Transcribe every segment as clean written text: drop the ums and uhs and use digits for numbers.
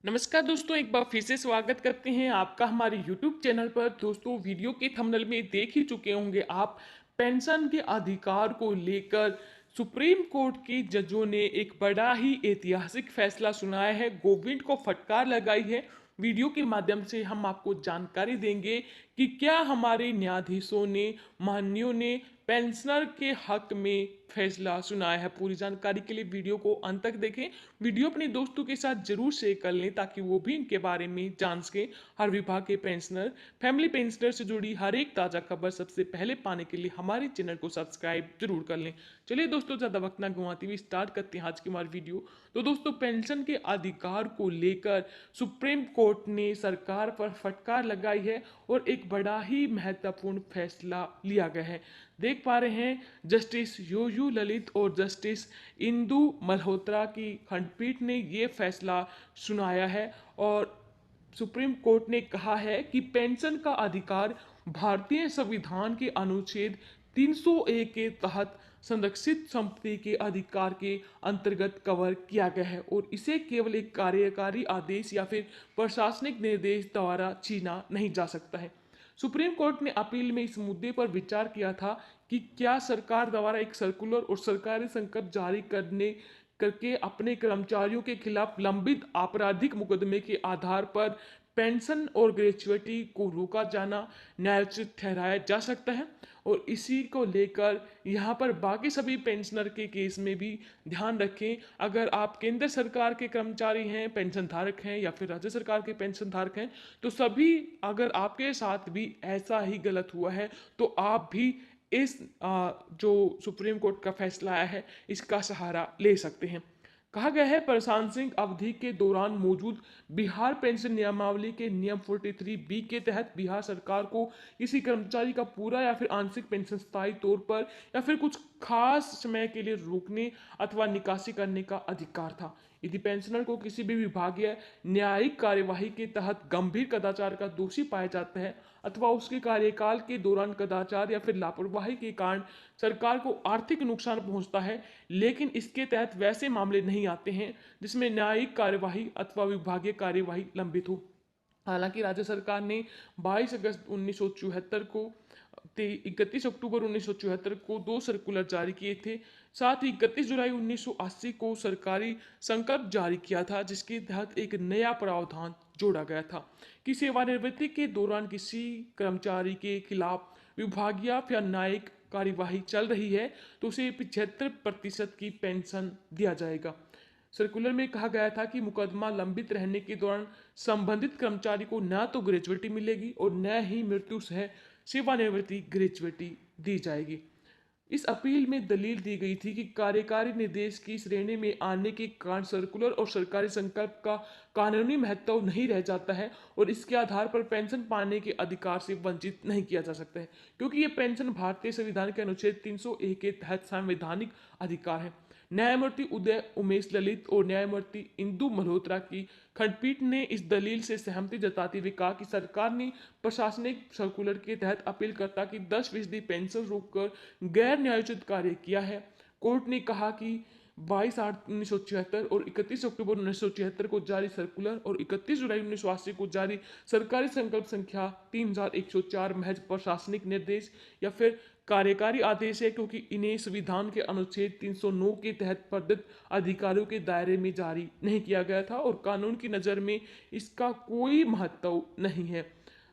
नमस्कार दोस्तों, एक बार फिर से स्वागत करते हैं आपका हमारे यूट्यूब चैनल पर। दोस्तों, वीडियो के थंबनेल में देख ही चुके होंगे आप, पेंशन के अधिकार को लेकर सुप्रीम कोर्ट के जजों ने एक बड़ा ही ऐतिहासिक फैसला सुनाया है, गवर्नमेंट को फटकार लगाई है। वीडियो के माध्यम से हम आपको जानकारी देंगे कि क्या हमारे न्यायाधीशों ने, माननीयों ने पेंशनर के हक में फैसला सुनाया है। पूरी जानकारी के लिए वीडियो को अंत तक देखें। वीडियो अपने दोस्तों के साथ जरूर शेयर कर लें ताकि वो भी इनके बारे में जान सकें। हर विभाग के पेंशनर, फैमिली पेंशनर से जुड़ी हर एक ताज़ा खबर सबसे पहले पाने के लिए हमारे चैनल को सब्सक्राइब जरूर कर लें। चलिए दोस्तों, ज़्यादा वक्त ना गंवाते हुए स्टार्ट करते हैं आज की हमारी वीडियो। तो दोस्तों, पेंशन के अधिकार को लेकर सुप्रीम कोर्ट ने सरकार पर फटकार लगाई है और एक बड़ा ही महत्वपूर्ण फैसला लिया गया है। देख पा रहे हैं, जस्टिस यू ललित और जस्टिस इंदु मल्होत्रा की खंडपीठ ने ये फैसला सुनाया है। और सुप्रीम कोर्ट ने कहा है कि पेंशन का अधिकार भारतीय संविधान के अनुच्छेद 301 के तहत संरक्षित संपत्ति के अधिकार के अंतर्गत कवर किया गया है और इसे केवल एक कार्यकारी आदेश या फिर प्रशासनिक निर्देश द्वारा छीना नहीं जा सकता है। सुप्रीम कोर्ट ने अपील में इस मुद्दे पर विचार किया था कि क्या सरकार द्वारा एक सर्कुलर और सरकारी संकल्प जारी करने करके अपने कर्मचारियों के खिलाफ लंबित आपराधिक मुकदमे के आधार पर पेंशन और ग्रेच्युटी को रोका जाना न्यायोचित ठहराया जा सकता है। और इसी को लेकर यहाँ पर बाकी सभी पेंशनर के केस में भी ध्यान रखें। अगर आप केंद्र सरकार के कर्मचारी हैं, पेंशन धारक हैं या फिर राज्य सरकार के पेंशन धारक हैं, तो सभी, अगर आपके साथ भी ऐसा ही गलत हुआ है तो आप भी इस जो सुप्रीम कोर्ट का फैसला आया है इसका सहारा ले सकते हैं। कहा गया है, प्रशासनिक अवधि के दौरान मौजूद बिहार पेंशन नियमावली के नियम 43B के तहत बिहार सरकार को किसी कर्मचारी का पूरा या फिर आंशिक पेंशन स्थायी तौर पर या फिर कुछ खास समय के लिए रोकने अथवा निकासी करने का अधिकार था। यदि पेंशनर को किसी भी विभागीय न्यायिक कार्यवाही के तहत गंभीर कदाचार का दोषी पाया जाता है अथवा उसके कार्यकाल के दौरान कदाचार या फिर लापरवाही के कारण सरकार को आर्थिक नुकसान पहुंचता है, लेकिन इसके तहत वैसे मामले नहीं आते हैं जिसमें न्यायिक कार्यवाही अथवा विभागीय कार्यवाही लंबित हो। हालांकि राज्य सरकार ने 22 अगस्त 1974 को 31 अक्टूबर 1974 को दो सर्कुलर जारी किए थे। साथ ही 31 जुलाई 1980 को सरकारी संकल्प जारी किया था जिसके तहत एक नया प्रावधान जोड़ा गया था कि सेवानिवृत्ति के दौरान किसी कर्मचारी के खिलाफ विभागीय या न्यायिक कार्यवाही चल रही है तो उसे 75% की पेंशन दिया जाएगा। सर्कुलर में कहा गया था कि मुकदमा लंबित रहने के दौरान संबंधित कर्मचारी को न तो ग्रेजुएटी मिलेगी और न ही मृत्यु सह सेवानिवृत्ति ग्रेजुएटी दी जाएगी। इस अपील में दलील दी गई थी कि कार्यकारी निर्देश की श्रेणी में आने के कारण सर्कुलर और सरकारी संकल्प का कानूनी महत्व नहीं रह जाता है और इसके आधार पर पेंशन पाने के अधिकार से वंचित नहीं किया जा सकता है, क्योंकि ये पेंशन भारतीय संविधान के अनुच्छेद 301 के तहत संवैधानिक अधिकार है। न्यायमूर्ति उदय उमेश ललित और न्यायमूर्ति इंदु मल्होत्रा की खंडपीठ ने इस दलील से सहमति जताते हुए कहा कि सरकार ने प्रशासनिक सर्कुलर के तहत अपीलकर्ता की 10% पेंशन रोककर गैर न्यायोचित कार्य किया है। कोर्ट ने कहा कि 22/8/1976 और 31 अक्टूबर 1976 को जारी सर्कुलर और 31 जुलाई 1980 को जारी सरकारी संकल्प संख्या 3104 महज प्रशासनिक निर्देश या फिर कार्यकारी आदेश है, क्योंकि इन्हें संविधान के अनुच्छेद 309 के तहत प्रदत्त अधिकारों के दायरे में जारी नहीं किया गया था और कानून की नज़र में इसका कोई महत्व नहीं है।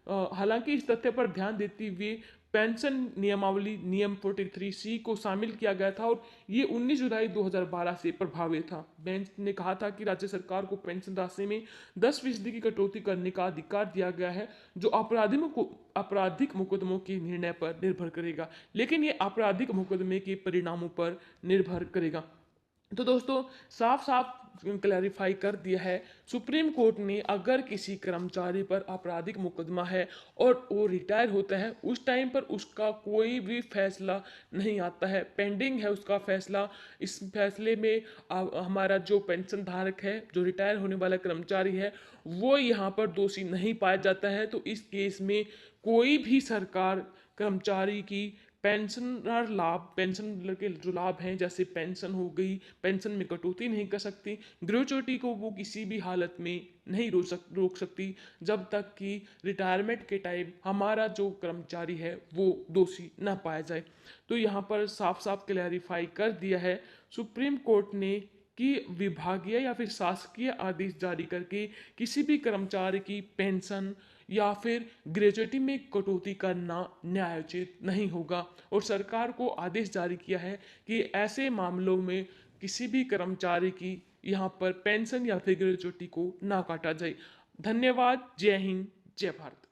हालांकि इस तथ्य पर ध्यान देते हुए पेंशन नियमावली नियम 43C को शामिल किया गया था और ये 19 जुलाई 2012 से प्रभावी था। बेंच ने कहा था कि राज्य सरकार को पेंशन राशि में 10% की कटौती करने का अधिकार दिया गया है, जो आपराधिक मुकदमों के निर्णय पर निर्भर करेगा, लेकिन ये आपराधिक मुकदमे के परिणामों पर निर्भर करेगा। तो दोस्तों, साफ साफ क्लैरिफाई कर दिया है सुप्रीम कोर्ट ने, अगर किसी कर्मचारी पर आपराधिक मुकदमा है और वो रिटायर होता है उस टाइम पर उसका कोई भी फैसला नहीं आता है, पेंडिंग है उसका फैसला। इस फैसले में हमारा जो पेंशन धारक है, जो रिटायर होने वाला कर्मचारी है, वो यहाँ पर दोषी नहीं पाया जाता है। तो इस केस में कोई भी सरकार कर्मचारी की पेंशनर लाभ, पेंशन के जो लाभ हैं जैसे पेंशन हो गई, पेंशन में कटौती नहीं कर सकती। ग्रेचुइटी को वो किसी भी हालत में नहीं रोक सकती जब तक कि रिटायरमेंट के टाइम हमारा जो कर्मचारी है वो दोषी ना पाया जाए। तो यहाँ पर साफ साफ क्लैरिफाई कर दिया है सुप्रीम कोर्ट ने कि विभागीय या फिर शासकीय आदेश जारी करके किसी भी कर्मचारी की पेंशन या फिर ग्रेजुएटी में कटौती करना न्यायोचित नहीं होगा। और सरकार को आदेश जारी किया है कि ऐसे मामलों में किसी भी कर्मचारी की यहाँ पर पेंशन या फिर ग्रेजुएटी को ना काटा जाए। धन्यवाद। जय हिंद, जय भारत।